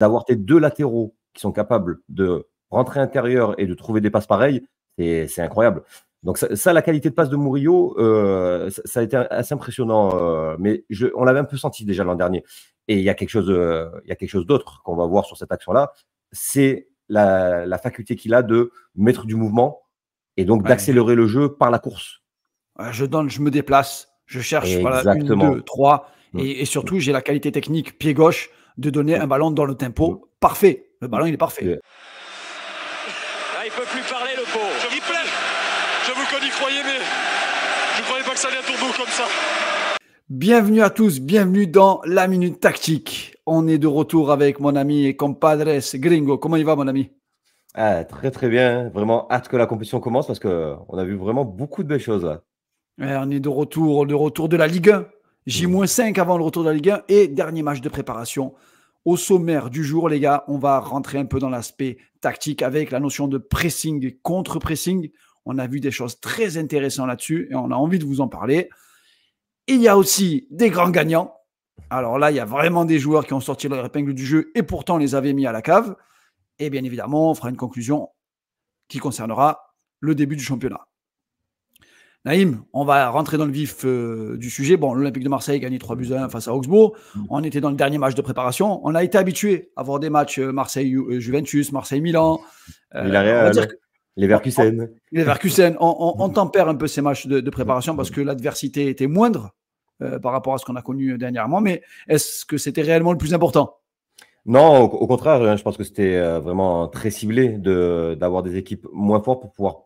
d'avoir tes 2 latéraux qui sont capables de rentrer intérieur et de trouver des passes pareilles, c'est incroyable. Donc ça, la qualité de passe de Murillo, ça a été assez impressionnant, mais on l'avait un peu senti déjà l'an dernier. Et il y a quelque chose d'autre qu'on va voir sur cette action-là, c'est la faculté qu'il a de mettre du mouvement et donc d'accélérer le jeu par la course. Je me déplace, je cherche, voilà, 1, 2, 3, et surtout, j'ai la qualité technique, pied gauche, de donner un ballon dans le tempo parfait. Le ballon, il est parfait. Là, il ne peut plus parler, le pauvre. J'avoue qu'on y croyait, mais je ne croyais pas que ça allait à tourner comme ça. Bienvenue à tous, bienvenue dans la Minute Tactique. On est de retour avec mon ami et compadres Gringo. Comment il va, mon ami? Très très bien, vraiment hâte que la compétition commence parce qu'on a vu vraiment beaucoup de belles choses là. On est de retour de la Ligue 1. J-5 avant le retour de la Ligue 1 et dernier match de préparation. Au sommaire du jour, les gars, on va rentrer un peu dans l'aspect tactique avec la notion de pressing et contre-pressing. On a vu des choses très intéressantes là-dessus et on a envie de vous en parler. Il y a aussi des grands gagnants. Alors là, il y a vraiment des joueurs qui ont sorti leur épingle du jeu et pourtant on les avait mis à la cave. Et bien évidemment, on fera une conclusion qui concernera le début du championnat. Naïm, on va rentrer dans le vif du sujet. Bon, l'Olympique de Marseille a gagné 3-1 face à Augsbourg. On était dans le dernier match de préparation. On a été habitué à voir des matchs Marseille-Juventus, Marseille-Milan. Leverkusen. On tempère un peu ces matchs de préparation parce que l'adversité était moindre par rapport à ce qu'on a connu dernièrement. Mais est-ce que c'était réellement le plus important ? Non, au contraire, je pense que c'était vraiment très ciblé d'avoir des équipes moins fortes pour pouvoir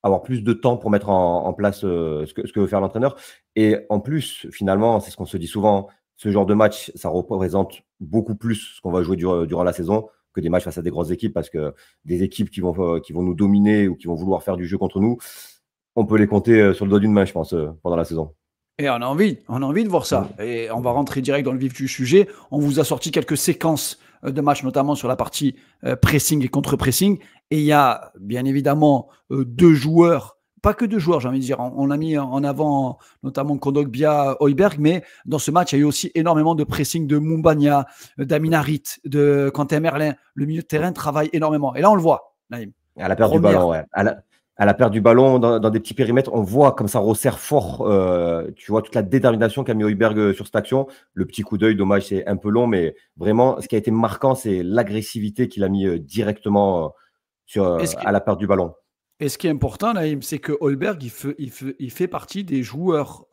avoir plus de temps pour mettre en place ce que veut faire l'entraîneur. Et en plus, finalement, c'est ce qu'on se dit souvent, ce genre de match, ça représente beaucoup plus ce qu'on va jouer durant la saison que des matchs face à des grosses équipes, parce que des équipes qui vont nous dominer ou qui vont vouloir faire du jeu contre nous, on peut les compter sur le doigt d'une main, je pense, pendant la saison. Et on a envie de voir ça. Et on va rentrer direct dans le vif du sujet. On vous a sorti quelques séquences de matchs, notamment sur la partie pressing et contre-pressing. Et il y a bien évidemment deux joueurs, pas que deux joueurs, j'ai envie de dire. On a mis en avant notamment Kondogbia, Højbjerg, mais dans ce match, il y a eu aussi énormément de pressing de Mumbagna, d'Amin Harit, de Quentin Merlin. Le milieu de terrain travaille énormément. Et là, on le voit, Naïm. À la perte du ballon, ouais. À la perte du ballon, dans des petits périmètres, on voit comme ça resserre fort, tu vois, toute la détermination qu'a mis Højbjerg sur cette action. Le petit coup d'œil, dommage, c'est un peu long, mais vraiment, ce qui a été marquant, c'est l'agressivité qu'il a mis directement à la perte du ballon. Et ce qui est important, Naïm, c'est que Højbjerg, il fait partie des joueurs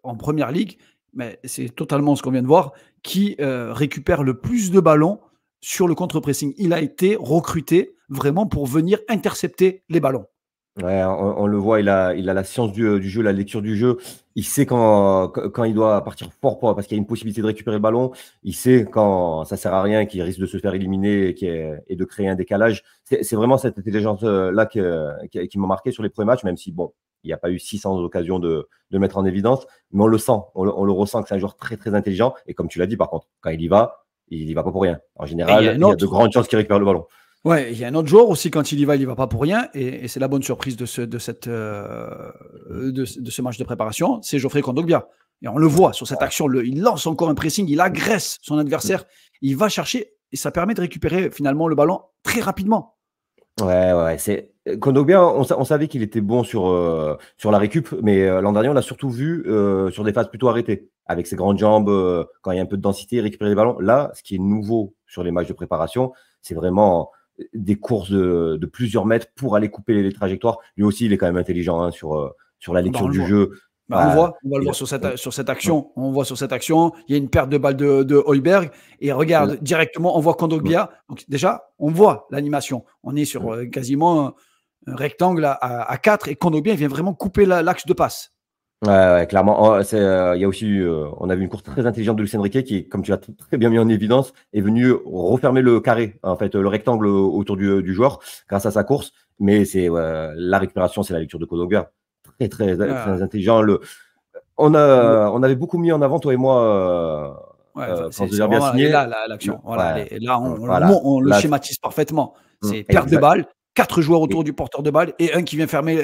en première ligue, mais c'est totalement ce qu'on vient de voir, qui récupère le plus de ballons sur le contre-pressing. Il a été recruté vraiment pour venir intercepter les ballons. Ouais, on le voit, il a la science du jeu, la lecture du jeu. Il sait quand il doit partir fort parce qu'il y a une possibilité de récupérer le ballon. Il sait quand ça sert à rien, qu'il risque de se faire éliminer et de créer un décalage. C'est vraiment cette intelligence-là qui m'a marqué sur les premiers matchs, même si, bon, il n'y a pas eu 600 occasions de le mettre en évidence. Mais on le sent, on le ressent que c'est un joueur très, très intelligent. Et comme tu l'as dit, par contre, quand il y va pas pour rien. En général, il y a de grandes chances qu'il récupère le ballon. Ouais, il y a un autre joueur aussi, quand il y va pas pour rien, et c'est la bonne surprise de ce match de préparation, c'est Geoffrey Kondogbia. Et on le voit sur cette action, il lance encore un pressing, il agresse son adversaire, il va chercher, et ça permet de récupérer finalement le ballon très rapidement. Ouais, c'est Kondogbia, on savait qu'il était bon sur la récup, mais l'an dernier, on l'a surtout vu sur des phases plutôt arrêtées, avec ses grandes jambes, quand il y a un peu de densité, récupérer les ballons. Là, ce qui est nouveau sur les matchs de préparation, c'est vraiment des courses de plusieurs mètres pour aller couper les trajectoires. Lui aussi, il est quand même intelligent sur la lecture du jeu. On va le voir sur cette action. On voit sur cette action, il y a une perte de balle de Højbjerg et regarde directement, on voit Kondogbia. Donc déjà, on voit l'animation. On est sur quasiment un rectangle à 4 et Kondogbia vient vraiment couper l'axe de passe. Ouais, clairement. Il y a aussi, on a vu une course très intelligente de Luis Enrique qui, comme tu l'as très bien mis en évidence, est venu refermer le carré, en fait, le rectangle autour du joueur grâce à sa course. Mais c'est la récupération, c'est la lecture de Kondogbia. Très, très intelligent. On avait beaucoup mis en avant, toi et moi, quand Derby a signé. Là, l'action. On le schématise parfaitement. C'est perte de balle, 4 joueurs autour du porteur de balle et un qui vient fermer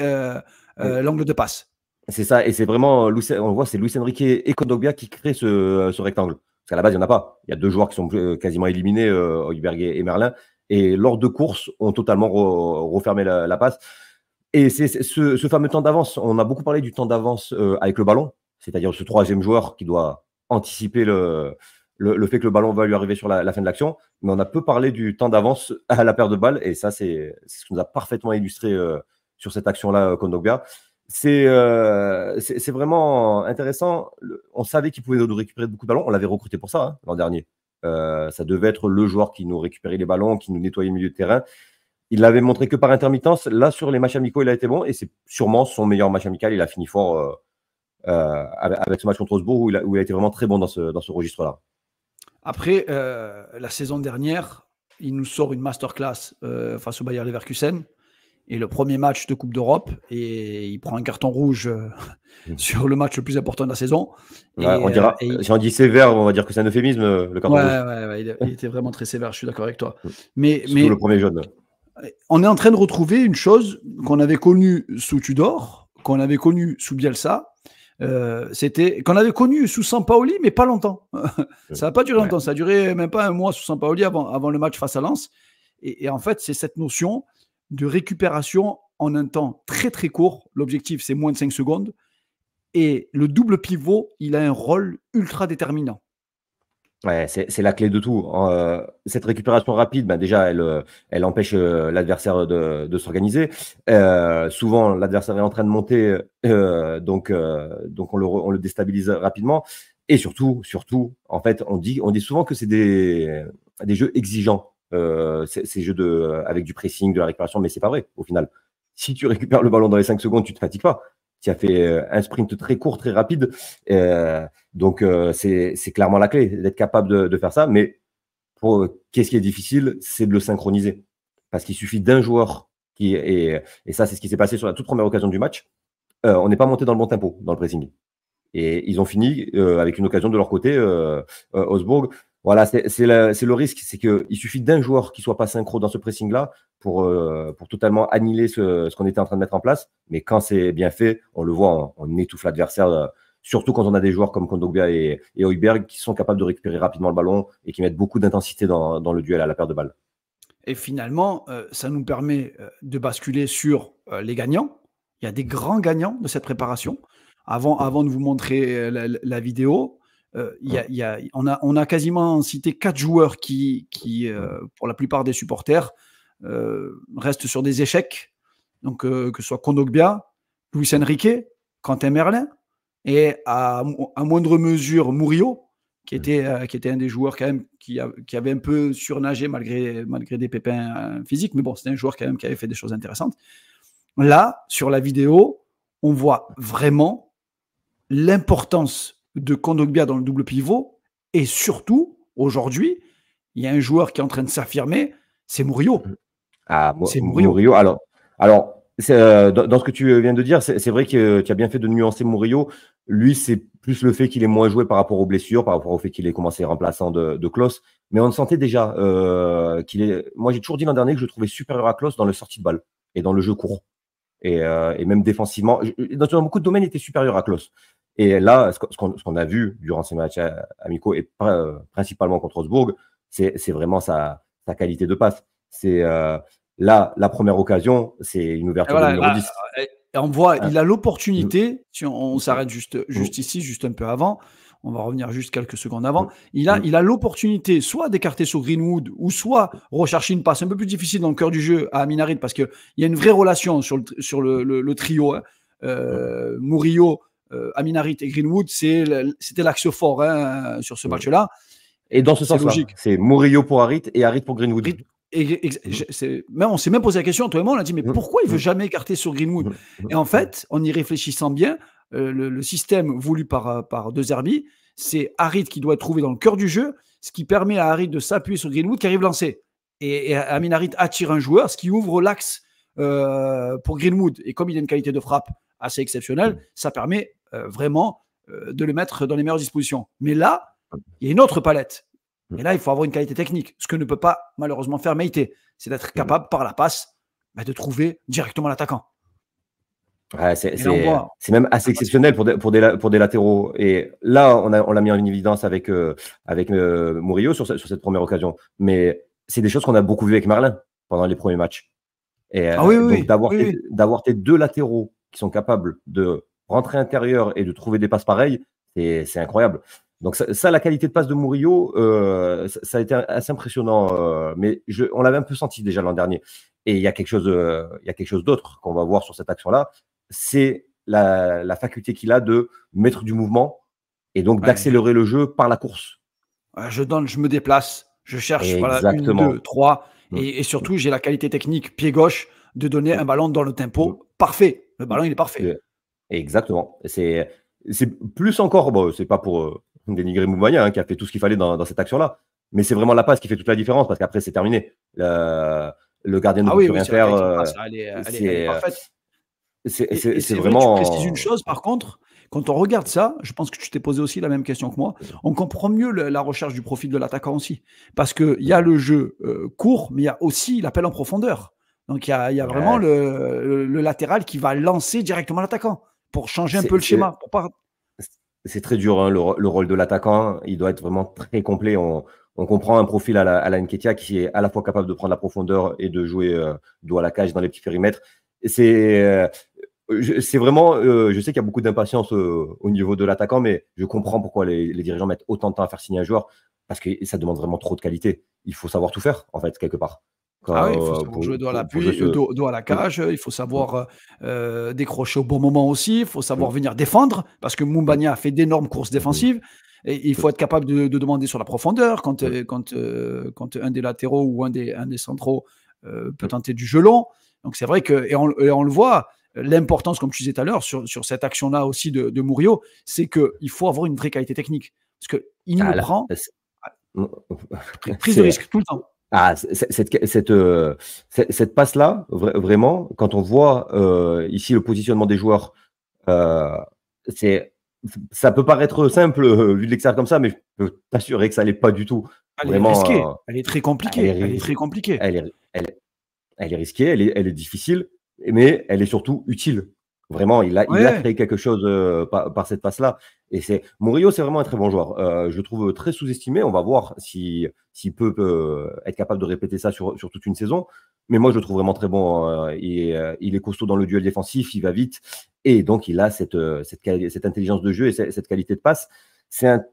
l'angle de passe. C'est ça, et c'est vraiment, on le voit, c'est Luis Enrique et Kondogbia qui créent ce rectangle. Parce qu'à la base, il n'y en a pas. Il y a 2 joueurs qui sont quasiment éliminés, Højbjerg et Merlin. Et lors de course, ont totalement refermé la passe. Et c'est ce fameux temps d'avance. On a beaucoup parlé du temps d'avance avec le ballon, c'est-à-dire ce 3e joueur qui doit anticiper le fait que le ballon va lui arriver sur la fin de l'action. Mais on a peu parlé du temps d'avance à la paire de balles. Et ça, c'est ce qui nous a parfaitement illustré sur cette action-là, Kondogbia. C'est vraiment intéressant. On savait qu'il pouvait nous récupérer beaucoup de ballons. On l'avait recruté pour ça hein, l'an dernier. Ça devait être le joueur qui nous récupérait les ballons, qui nous nettoyait le milieu de terrain. Il l'avait montré que par intermittence. Là, sur les matchs amicaux, il a été bon. Et c'est sûrement son meilleur match amical. Il a fini fort avec ce match contre Augsbourg où il a été vraiment très bon dans ce registre-là. Après, la saison dernière, il nous sort une masterclass face au Bayer Leverkusen. Et le premier match de Coupe d'Europe, et il prend un carton rouge sur le match le plus important de la saison. Ouais, si on dit sévère, on va dire que c'est un euphémisme, le carton rouge. Ouais, il était vraiment très sévère, je suis d'accord avec toi. Mais le premier jaune. On est en train de retrouver une chose qu'on avait connue sous Tudor, qu'on avait connue sous Bielsa, qu'on avait connu sous Sampaoli, mais pas longtemps. Ça n'a pas duré longtemps, ça a duré même pas un mois sous Sampaoli avant le match face à Lens. Et en fait, c'est cette notion de récupération en un temps très très court. L'objectif, c'est moins de 5 secondes. Et le double pivot, il a un rôle ultra déterminant. Ouais, c'est la clé de tout. Cette récupération rapide, déjà, elle empêche l'adversaire de s'organiser. Souvent, l'adversaire est en train de monter, donc on le déstabilise rapidement. Et surtout, en fait, on dit souvent que c'est des jeux exigeants. Ces jeux avec du pressing, de la récupération, mais c'est pas vrai au final. Si tu récupères le ballon dans les 5 secondes, tu te fatigues pas. Tu as fait un sprint très court, très rapide. Donc, c'est clairement la clé d'être capable de faire ça. Mais qu'est-ce qui est difficile, c'est de le synchroniser. Parce qu'il suffit d'un joueur et ça, c'est ce qui s'est passé sur la toute première occasion du match. On n'est pas monté dans le bon tempo, dans le pressing. Et ils ont fini avec une occasion de leur côté, Augsbourg. Voilà, c'est le risque, c'est qu'il suffit d'un joueur qui soit pas synchro dans ce pressing-là pour totalement annihiler ce qu'on était en train de mettre en place. Mais quand c'est bien fait, on le voit, on étouffe l'adversaire, surtout quand on a des joueurs comme Kondogbia et Højbjerg qui sont capables de récupérer rapidement le ballon et qui mettent beaucoup d'intensité dans le duel à la paire de balles. Et finalement, ça nous permet de basculer sur les gagnants. Il y a des grands gagnants de cette préparation. Avant de vous montrer la vidéo, on a quasiment cité 4 joueurs qui pour la plupart des supporters, restent sur des échecs. Donc, que ce soit Kondogbia, Luis Enrique, Quentin Merlin, et à moindre mesure Murillo, qui était un des joueurs quand même qui avait un peu surnagé malgré des pépins physiques. Mais bon, c'était un joueur quand même qui avait fait des choses intéressantes. Là, sur la vidéo, on voit vraiment l'importance de Kondogbia dans le double pivot, et surtout, aujourd'hui, il y a un joueur qui est en train de s'affirmer, c'est Murillo. C'est Murillo. Alors dans ce que tu viens de dire, c'est vrai que tu as bien fait de nuancer Murillo. Lui, c'est plus le fait qu'il est moins joué par rapport aux blessures, par rapport au fait qu'il ait commencé remplaçant de Klose. Mais on sentait déjà qu'il est... Moi, j'ai toujours dit l'an dernier que je le trouvais supérieur à Klose dans le sortie de balle et dans le jeu court. Et même défensivement. Dans beaucoup de domaines, il était supérieur à Klose. Et là, ce qu'on a vu durant ces matchs amicaux, et principalement contre Augsbourg, c'est vraiment sa qualité de passe. C'est là, la première occasion, c'est une ouverture de numéro 10. Et on voit, il a l'opportunité, si on s'arrête juste ici, juste un peu avant, on va revenir juste quelques secondes avant, il a l'opportunité soit d'écarter sur Greenwood, ou soit rechercher une passe un peu plus difficile dans le cœur du jeu à Amin Harit, parce qu'il y a une vraie relation sur le trio. Murillo, Amin Harit et Greenwood, c'était l'axe fort sur ce match-là. Et dans ce sens-là, c'est Murillo pour Harit et Harit pour Greenwood. On s'est même posé la question, toi et moi, on a dit, mais pourquoi il ne veut jamais écarter sur Greenwood? Et en fait, en y réfléchissant bien, le système voulu par De Zerbi, c'est Harit qui doit être trouvé dans le cœur du jeu, ce qui permet à Harit de s'appuyer sur Greenwood qui arrive lancé. Et Amin Harit attire un joueur, ce qui ouvre l'axe pour Greenwood. Et comme il a une qualité de frappe assez exceptionnelle, ça permet vraiment de le mettre dans les meilleures dispositions. Mais là, il y a une autre palette. Et là, il faut avoir une qualité technique, ce que ne peut pas malheureusement faire Meïté. C'est d'être capable, par la passe, de trouver directement l'attaquant. Ouais, Et là, on voit. c'est même assez exceptionnel pour des latéraux. Et là, on l'a mis en évidence avec, Murillo sur cette première occasion. Mais c'est des choses qu'on a beaucoup vues avec Merlin pendant les premiers matchs. Et Ah oui, oui, donc, oui. Oui, oui. d'avoir tes deux latéraux qui sont capables de rentrer intérieur et de trouver des passes pareilles, c'est incroyable. Donc, ça, la qualité de passe de Murillo, ça a été assez impressionnant. Mais on l'avait un peu senti déjà l'an dernier. Et il y a quelque chose d'autre qu'on va voir sur cette action-là. C'est la faculté qu'il a de mettre du mouvement et donc Ouais, d'accélérer le jeu par la course. je me déplace, je cherche, voilà, 1, 2, Exactement. 3, Mm. et surtout, j'ai la qualité technique pied gauche de donner un ballon dans le tempo parfait. Le ballon, il est parfait. Exactement. C'est plus encore, bon, c'est pas pour dénigrer Moumania hein, qui a fait tout ce qu'il fallait dans cette action-là, mais c'est vraiment la passe qui fait toute la différence parce qu'après, c'est terminé. Le gardien ne Ah peut oui, plus oui, rien c'est la faire. qualité de passe, elle est parfaite. Et C'est c'est vrai, tu précises une vraiment. chose, par contre, quand on regarde ça, je pense que tu t'es posé aussi la même question que moi, on comprend mieux la recherche du profil de l'attaquant aussi. Parce qu'il y a le jeu court, mais il y a aussi l'appel en profondeur. Donc il y a vraiment Ouais, le latéral qui va lancer directement l'attaquant pour changer un peu le c'est schéma. Pour pas... c'est très dur, hein, le rôle de l'attaquant. Il doit être vraiment très complet. On comprend un profil à la Nketiah qui est à la fois capable de prendre la profondeur et de jouer dos à la cage dans les petits périmètres. C'est vraiment, je sais qu'il y a beaucoup d'impatience au niveau de l'attaquant, mais je comprends pourquoi les dirigeants mettent autant de temps à faire signer un joueur parce que ça demande vraiment trop de qualité. Il faut savoir tout faire, en fait, quelque part. Ah oui, il faut savoir jouer dos à Pour jouer l'appui, ce. dos à la cage, il faut savoir décrocher au bon moment aussi, il faut savoir venir défendre, parce que Moumbagna a fait d'énormes courses défensives, et il faut être capable de demander sur la profondeur quand un des latéraux ou un des centraux peut tenter du jeu long. Donc c'est vrai que, et on le voit, l'importance, comme tu disais tout à l'heure, sur cette action-là aussi de Murillo, c'est qu'il faut avoir une vraie qualité technique. Parce qu'il nous prend prise de risque tout le temps. Cette passe-là, vraiment, quand on voit ici le positionnement des joueurs, ça peut paraître simple vu de l'extérieur comme ça, mais je peux t'assurer que ça l'est pas du tout. Elle est Vraiment, risquée, elle est très compliquée. Elle est très compliquée. elle est risquée, elle est difficile, mais elle est surtout utile. Vraiment, il a Ouais. créé quelque chose par cette passe-là. Et Murillo, c'est vraiment un très bon joueur. Je le trouve très sous-estimé. On va voir s'il peut être capable de répéter ça sur toute une saison. Mais moi, je le trouve vraiment très bon. Il est costaud dans le duel défensif, il va vite. Et donc, il a cette intelligence de jeu et cette qualité de passe. C'est un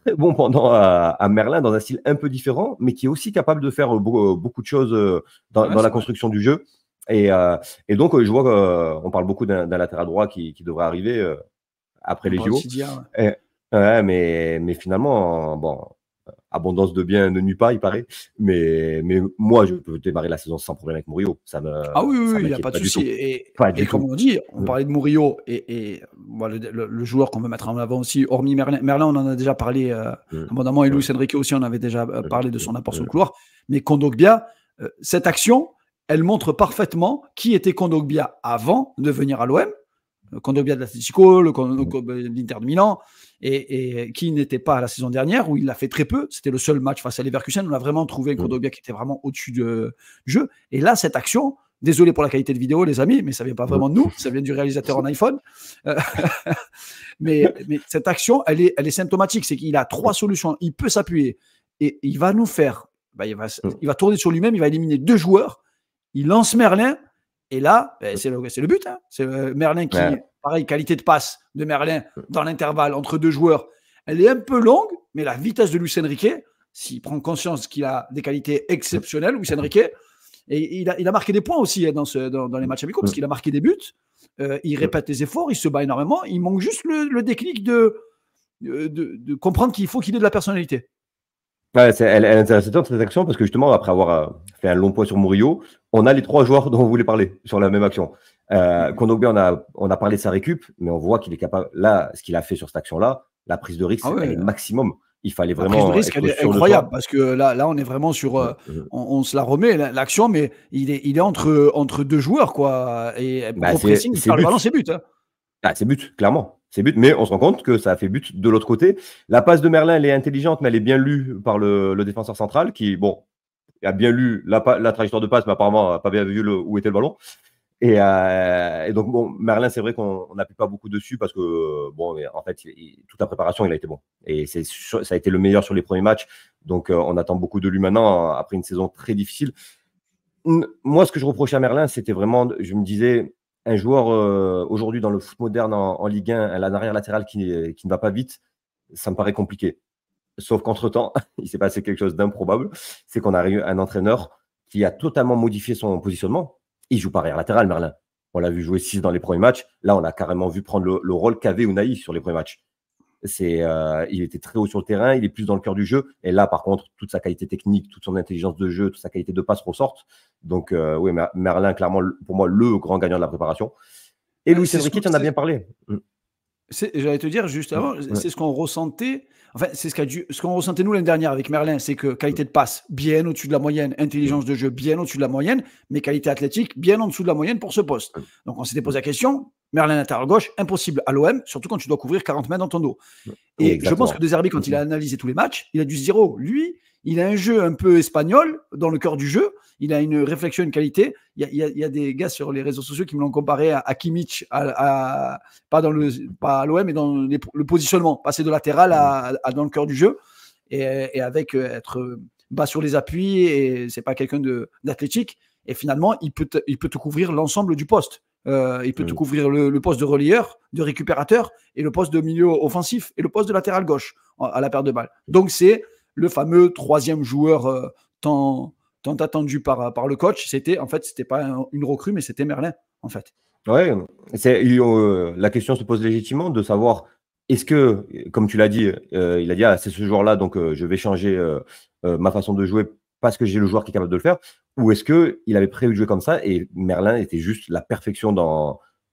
très bon pendant à Merlin dans un style un peu différent, mais qui est aussi capable de faire beaucoup de choses dans la construction du jeu. Et donc, je vois qu'on parle beaucoup d'un latéral droit qui devrait arriver après les JO. Ouais, mais finalement, bon, abondance de biens ne nuit pas, il paraît. Mais moi, je peux démarrer la saison sans problème avec Murillo. Ah oui, il n'y a pas de souci. Et comme on dit, on parlait de Murillo et le joueur qu'on veut mettre en avant aussi, hormis Merlin. Merlin, on en a déjà parlé abondamment, et Luis Enrique aussi, on avait déjà parlé de son apport sur le couloir. Mais Kondogbia, cette action, elle montre parfaitement qui était Kondogbia avant de venir à l'OM. Kondogbia de l'Atlético, l'Inter de Milan, et qui n'était pas la saison dernière, où il l'a fait très peu. C'était le seul match face à Leverkusen. On a vraiment trouvé un Kondogbia qui était vraiment au-dessus du jeu. Et là, cette action, désolé pour la qualité de vidéo, les amis, mais ça ne vient pas vraiment de nous, ça vient du réalisateur en iPhone. Mais cette action, elle est symptomatique. C'est qu'il a 3 solutions. Il peut s'appuyer. Et il va nous faire... il va tourner sur lui-même, il va éliminer 2 joueurs. Il lance Merlin. Et là, c'est le but. Hein. C'est Merlin qui, pareil, qualité de passe de Merlin dans l'intervalle entre 2 joueurs. Elle est un peu longue, mais la vitesse de Luis Enrique, s'il prend conscience qu'il a des qualités exceptionnelles, Luis Enrique, et il a marqué des points aussi hein, dans les matchs amicaux, parce qu'il a marqué des buts. Il répète les efforts, il se bat énormément. Il manque juste le déclic de comprendre qu'il faut qu'il ait de la personnalité. Ouais, elle est intéressante cette action parce que justement, après avoir fait un long point sur Murillo, on a les 3 joueurs dont on voulait parler sur la même action. Kondogbia, on a parlé de sa récup, mais on voit qu'il est capable. Là, ce qu'il a fait sur cette action-là, la prise de risque, elle est maximum. Il fallait vraiment. La prise de risque, elle est incroyable parce que là, on est vraiment sur. On se la remet, l'action, mais il est entre 2 joueurs, quoi. Et gros pressing, il perd le ballon, c'est but. Hein. C'est but, clairement. C'est but, mais on se rend compte que ça a fait but de l'autre côté. La passe de Merlin, elle est intelligente, mais elle est bien lue par le défenseur central qui, bon, a bien lu la trajectoire de passe, mais apparemment n'a pas bien vu où était le ballon. Et donc, bon, Merlin, c'est vrai qu'on n'appuie pas beaucoup dessus parce que, bon, en fait, toute la préparation, il a été bon. Et ça a été le meilleur sur les premiers matchs. Donc, on attend beaucoup de lui maintenant, après une saison très difficile. Moi, ce que je reprochais à Merlin, c'était vraiment, je me disais, un joueur aujourd'hui dans le foot moderne en Ligue 1, un arrière latéral qui ne va pas vite, ça me paraît compliqué. Sauf qu'entre-temps, il s'est passé quelque chose d'improbable. C'est qu'on a eu un entraîneur qui a totalement modifié son positionnement. Il joue pas arrière latéral, Merlin. On l'a vu jouer 6 dans les premiers matchs. Là, on a carrément vu prendre le rôle qu'avait Unai sur les premiers matchs. Il était très haut sur le terrain, il est plus dans le cœur du jeu. Et là, par contre, toute sa qualité technique, toute son intelligence de jeu, toute sa qualité de passe ressortent. Donc, oui, Merlin, clairement, pour moi, le grand gagnant de la préparation. Et Luis Enrique, tu en as bien parlé. J'allais te dire juste avant, c'est ce qu'on ressentait. Enfin, c'est ce qu'on ressentait nous l'année dernière avec Merlin, c'est que qualité de passe bien au-dessus de la moyenne, intelligence de jeu bien au-dessus de la moyenne, mais qualité athlétique bien en dessous de la moyenne pour ce poste. Donc on s'était posé la question, Merlin latéral gauche, impossible à l'OM, surtout quand tu dois couvrir 40 mètres dans ton dos. Et je pense que De Zerbi, quand il a analysé tous les matchs, il a dû se dire, oh, lui, il a un jeu un peu espagnol dans le cœur du jeu, il a une réflexion, une qualité. Il y a des gars sur les réseaux sociaux qui me l'ont comparé à Kimmich, pas à l'OM, mais dans le positionnement, passer de latéral à dans le cœur du jeu, et avec être bas sur les appuis, et c'est pas quelqu'un d'athlétique, et finalement, il peut te couvrir l'ensemble du poste. Il peut te couvrir le poste de relayeur, de récupérateur, et le poste de milieu offensif, et le poste de latéral gauche à la paire de balles. Donc c'est le fameux troisième joueur tant attendu par le coach. C'était pas une recrue, mais c'était Merlin, en fait. Ouais, la question se pose légitimement de savoir, est-ce que, comme tu l'as dit, il a dit, c'est ce joueur-là, donc je vais changer ma façon de jouer parce que j'ai le joueur qui est capable de le faire, ou est-ce qu'il avait prévu de jouer comme ça et Merlin était juste la perfection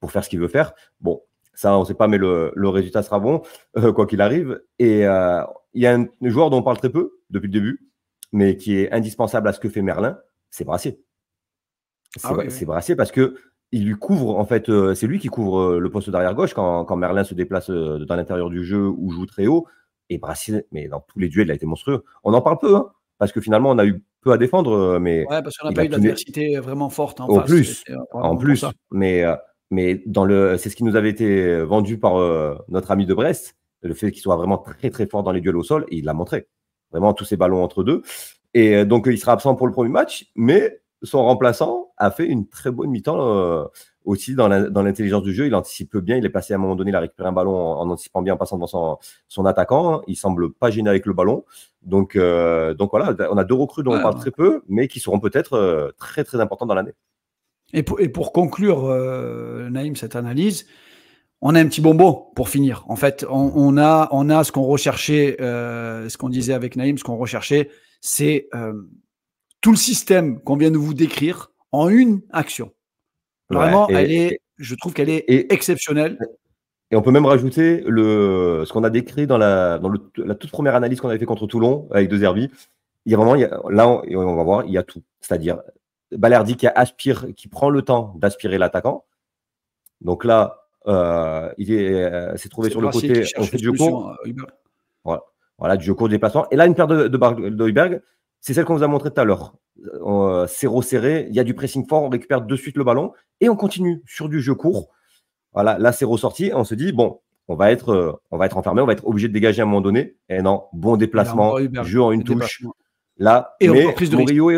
pour faire ce qu'il veut faire. Bon, ça, on ne sait pas, mais le résultat sera bon, quoi qu'il arrive. Et il y a un joueur dont on parle très peu depuis le début, mais qui est indispensable à ce que fait Merlin, c'est Brassier. C'est Brassier parce que il lui couvre, en fait, c'est lui qui couvre le poste d'arrière gauche quand Merlin se déplace dans l'intérieur du jeu ou joue très haut. Et Brassier, mais dans tous les duels, il a été monstrueux. On en parle peu, hein, parce que finalement, on a eu peu à défendre. Mais ouais, parce qu'on n'a pas eu d'adversité vraiment forte en face. En plus, mais c'est ce qui nous avait été vendu par notre ami de Brest, le fait qu'il soit vraiment très très fort dans les duels au sol, et il l'a montré. Vraiment, tous ces ballons entre deux. Et donc, il sera absent pour le premier match, mais son remplaçant a fait une très bonne mi-temps aussi dans l'intelligence du jeu. Il anticipe bien. Il est passé à un moment donné, il a récupéré un ballon en anticipant bien, en passant devant son attaquant. Il semble pas gêné avec le ballon. Donc voilà, on a deux recrues dont on parle très peu, mais qui seront peut-être très très importantes dans l'année. Et pour conclure, Naïm, cette analyse, on a un petit bonbon pour finir. En fait, on a ce qu'on recherchait, ce qu'on disait avec Naïm, ce qu'on recherchait, c'est tout le système qu'on vient de vous décrire en une action. Vraiment, je trouve qu'elle est exceptionnelle. Et on peut même rajouter ce qu'on a décrit dans la toute première analyse qu'on avait fait contre Toulon avec De Zerbi. Il y a vraiment, là, on va voir, il y a tout. C'est-à-dire Balerdi qui prend le temps d'aspirer l'attaquant. Donc là, il s'est trouvé sur le côté. On fait du jeu court. Voilà, du jeu court de déplacement. Et là, une paire de Heuberg, c'est celle qu'on vous a montré tout à l'heure. Serré, il y a du pressing fort, on récupère de suite le ballon et on continue sur du jeu court. Voilà, là, c'est ressorti. On se dit, bon, on va être enfermé, on va être obligé de dégager à un moment donné. Et non, bon déplacement, jeu en une touche. Là, et mais Murillo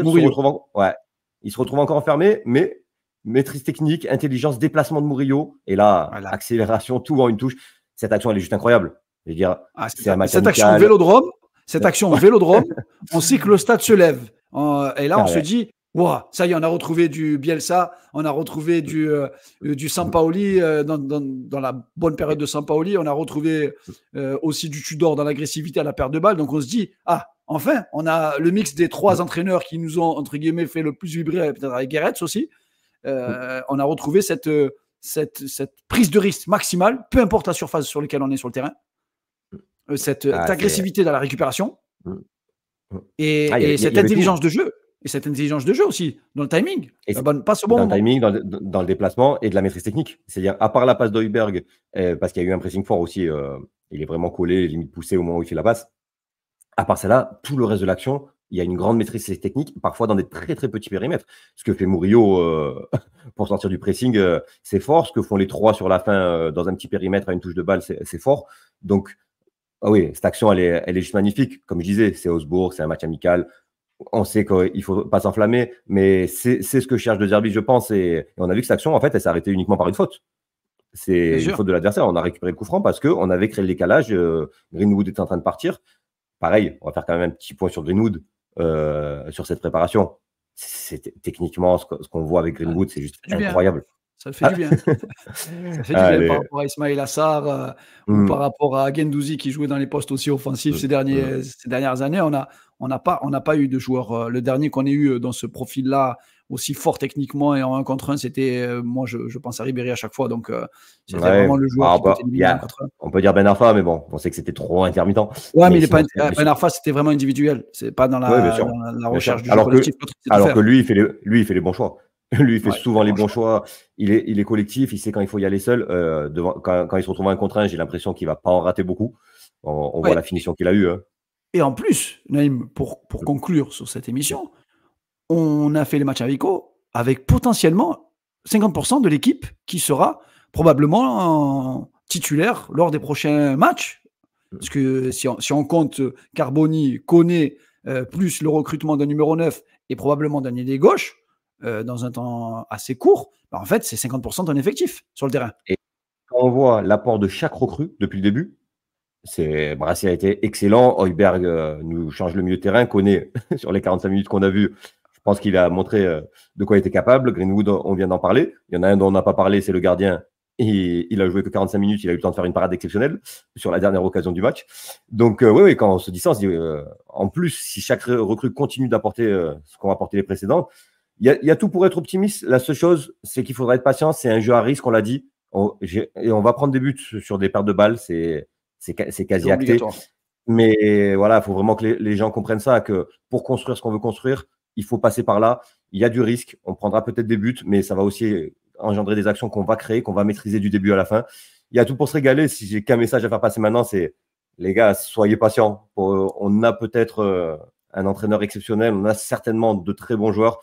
il se retrouve encore enfermé, mais maîtrise technique, intelligence, déplacement de Murillo. Et là, accélération, tout en une touche. Cette action, elle est juste incroyable. Je veux dire, c'est un match cette action Vélodrome, on sait que le stade se lève. Et là, on se dit, wow, ça y est, on a retrouvé du Bielsa, on a retrouvé du Sampaoli dans la bonne période de Sampaoli, on a retrouvé aussi du Tudor dans l'agressivité à la paire de balles. Donc on se dit, enfin, on a le mix des trois entraîneurs qui nous ont, entre guillemets, fait le plus vibrer, peut-être avec Guéretz aussi. On a retrouvé cette prise de risque maximale, peu importe la surface sur laquelle on est sur le terrain, cette agressivité dans la récupération et cette intelligence de jeu. Et cette intelligence de jeu aussi, dans le timing. Passe au bon moment. Dans le timing, dans le déplacement et de la maîtrise technique. C'est-à-dire, à part la passe d'Heuberg, parce qu'il y a eu un pressing fort aussi, il est vraiment collé, limite poussé au moment où il fait la passe. À part celle-là, tout le reste de l'action, il y a une grande maîtrise technique, parfois dans des très très petits périmètres. Ce que fait Murillo pour sortir du pressing, c'est fort. Ce que font les 3 sur la fin, dans un petit périmètre à une touche de balle, c'est fort. Donc, ah oui, cette action, elle est juste magnifique. Comme je disais, c'est Augsbourg, c'est un match amical. On sait qu'il ne faut pas s'enflammer, mais c'est ce que cherche De Zerbi, je pense. Et on a vu que cette action, en fait, elle s'est arrêtée uniquement par une faute. C'est une faute de l'adversaire. On a récupéré le coup franc parce qu'on avait créé le décalage. Greenwood était en train de partir. Pareil, on va faire quand même un petit point sur Greenwood, sur cette préparation. Techniquement, ce qu'on voit avec Greenwood, c'est juste incroyable. Ça le fait du bien. Ça fait du bien par rapport à Ismail Assar ou par rapport à Guendouzi qui jouait dans les postes aussi offensifs ces dernières années. On n'a pas eu de joueur. Le dernier qu'on ait eu dans ce profil-là, aussi fort techniquement et en 1 contre 1, c'était, moi je pense à Ribéry à chaque fois. Donc c'était vraiment le joueur qui peut éliminer 1 contre 1. On peut dire Ben Arfa, mais bon, on sait que c'était trop intermittent. Ouais, mais Ben Arfa, c'était vraiment individuel. C'est pas dans la recherche du jeu collectif. Alors que lui, il fait les bons choix. Lui, il fait souvent les bons choix. Il est collectif. Il sait quand il faut y aller seul. Quand il se retrouve à 1 contre 1, j'ai l'impression qu'il ne va pas en rater beaucoup. On voit la finition qu'il a eue. Et en plus, Naïm, pour conclure sur cette émission, on a fait les matchs avec potentiellement 50% de l'équipe qui sera probablement titulaire lors des prochains matchs. Parce que si on compte Carboni, Koné, plus le recrutement d'un numéro 9 et probablement d'un ailier gauche, dans un temps assez court, en fait, c'est 50% de ton effectif sur le terrain. Et quand on voit l'apport de chaque recrue depuis le début, Brassier a été excellent. Højbjerg nous change le milieu de terrain. Koné, sur les 45 minutes qu'on a vues, je pense qu'il a montré de quoi il était capable. Greenwood, on vient d'en parler. Il y en a un dont on n'a pas parlé, c'est le gardien. Il a joué que 45 minutes. Il a eu le temps de faire une parade exceptionnelle sur la dernière occasion du match. Donc, oui, quand on se dit ça, on se dit, en plus, si chaque recrue continue d'apporter ce qu'ont apporté les précédents, il y a tout pour être optimiste. La seule chose, c'est qu'il faudra être patient. C'est un jeu à risque, on l'a dit. Et on va prendre des buts sur des pertes de balles. C'est quasi acté. Mais voilà, il faut vraiment que les gens comprennent ça, que pour construire ce qu'on veut construire, il faut passer par là. Il y a du risque. On prendra peut-être des buts, mais ça va aussi engendrer des actions qu'on va créer, qu'on va maîtriser du début à la fin. Il y a tout pour se régaler. Si j'ai qu'un message à faire passer maintenant, c'est les gars, soyez patients. On a peut-être un entraîneur exceptionnel. On a certainement de très bons joueurs.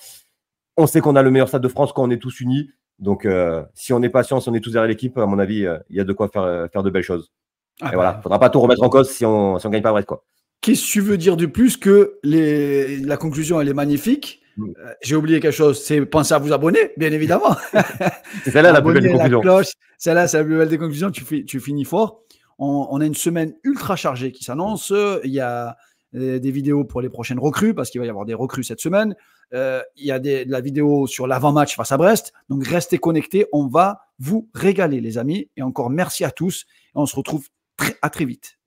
On sait qu'on a le meilleur stade de France quand on est tous unis. Donc, si on est patient, si on est tous derrière l'équipe, à mon avis, il y a de quoi faire de belles choses. Et voilà, il ne faudra pas tout remettre en cause si on ne gagne pas Brest, quoi. Qu'est-ce que tu veux dire de plus que la conclusion, elle est magnifique. J'ai oublié quelque chose, c'est penser à vous abonner, bien évidemment. C'est celle-là la plus belle des conclusions. Celle-là, c'est la plus belle des conclusions. Tu finis fort. On a une semaine ultra chargée qui s'annonce. Il y a des vidéos pour les prochaines recrues, parce qu'il va y avoir des recrues cette semaine. Il y a de la vidéo sur l'avant-match face à Brest. Donc, restez connectés. On va vous régaler, les amis. Et encore merci à tous. Et on se retrouve à très vite.